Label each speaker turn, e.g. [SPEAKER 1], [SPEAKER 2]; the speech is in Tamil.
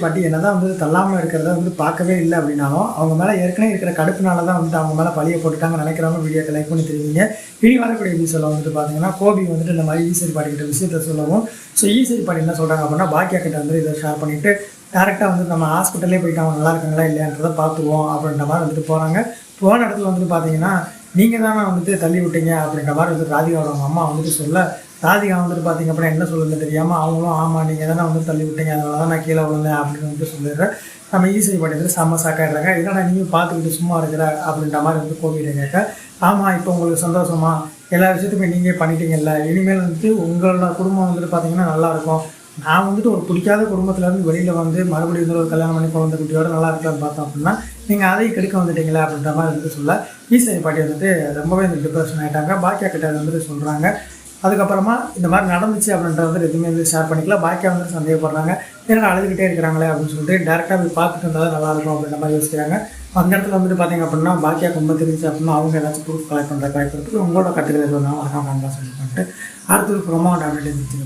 [SPEAKER 1] பாட்டி என்னதான் வந்து தள்ளாமல் இருக்கிறத வந்து பார்க்கவே இல்லை அப்படின்னாலும் அவங்க மேலே ஏற்கனவே இருக்கிற கடுப்புனால தான் வந்துட்டு அவங்க மேலே பழிய போட்டுட்டாங்க நினைக்கிறவங்க வீடியோக்கு லைக் பண்ணி தெரிவிங்க. இனி வரக்கூடிய எபிசோடில் வந்துட்டு பார்த்தீங்கன்னா கோபி வந்துட்டு இந்த மாதிரி ஈஸ்வரி பாட்டிக்கிட்ட விஷயத்த சொல்லவும் ஈஸ்வரி பாட்டி என்ன சொல்கிறாங்க அப்படின்னா பாக்கியா கிட்ட வந்து இதை ஷேர் பண்ணிவிட்டு டேரெக்டாக வந்து நம்ம ஹாஸ்பிட்டலே போயிட்டு அவங்க நல்லா இருக்காங்களா இல்லையான்றதை பார்த்துருவோம் அப்படின்ற மாதிரி வந்துட்டு போகிறாங்க. போன இடத்துல வந்துட்டு பார்த்தீங்கன்னா நீங்கள் தானே வந்துட்டு தள்ளி விட்டீங்க அப்படின்ற மாதிரி வந்துட்டு ராதிகாவோட அவங்க அம்மா வந்துட்டு சொல்ல ராதிகா வந்துட்டு பார்த்தீங்க அப்படின்னா என்ன சொல்லுன்னு தெரியாமல் அவங்களும் ஆமாம் நீங்கள் தானே வந்து தள்ளி விட்டீங்க அதனால தான் நான் கீழே விழுந்தேன் அப்படின்னு வந்துட்டு சொல்லிடுறேன். நம்ம ஈஸ்வரி பாட்டி வந்து செம்ம சாக்காயிடுறாங்க. இதனால் நீங்கள் பார்த்துக்கிட்டு சும்மா இருக்கிற அப்படின்ற மாதிரி வந்து கோவிட கேட்க ஆமாம் இப்போ உங்களுக்கு சந்தோஷமா எல்லா விஷயத்துக்குமே நீங்கள் பண்ணிட்டீங்கல்ல இனிமேல் வந்துட்டு உங்களோட குடும்பம் வந்துட்டு பார்த்தீங்கன்னா நல்லாயிருக்கும். நான் வந்துட்டு ஒரு பிடிக்காத குடும்பத்துலேருந்து வெளியில் வந்து மறுபடியும் வந்து ஒரு கல்யாணம் பண்ணி குழந்தை குட்டியோட நல்லா இருக்கலாம்னு பார்த்தோம் அப்படின்னா நீங்கள் அதையும் கெடுக்க வந்துட்டீங்களா அப்படின்ற மாதிரி வந்துட்டு சொல்ல ஈஸ்வரி பாட்டி வந்துட்டு ரொம்பவே இந்த டிப்ரெஷன் ஆகிட்டாங்க. பாக்கியா கிட்ட வந்துட்டு சொல்கிறாங்க. அதுக்கப்புறமா இந்த மாதிரி நடந்துச்சு அப்படின்ற வந்து எதுவுமே வந்து ஷேர் பண்ணிக்கல. பாக்கியா வந்துட்டு சந்தேகப்படுறாங்க. ஏன்னா அழுதுகிட்டே இருக்கிறாங்களே அப்படின்னு சொல்லிட்டு டேரெக்டாக போய் பார்த்துட்டு இருந்தாலும் நல்லாயிருக்கும் அப்படின்ற மாதிரி யோசிக்கிறாங்க. அந்த இடத்துல வந்துட்டு பார்த்தீங்க அப்படின்னா பாக்கியா ரொம்ப தெரிஞ்சு அப்படின்னா அவங்க ஏதாச்சும் ப்ரூஃப் கலெக்ட் பண்ணுற கலெக்ட் பண்ணுறதுக்கு உங்களோட கட்டுக்கிறது வந்தாலும் அழகாக சொல்லி பண்ணிட்டு அடுத்தது ப்ரொமோ அப்டேட் இருந்துச்சு.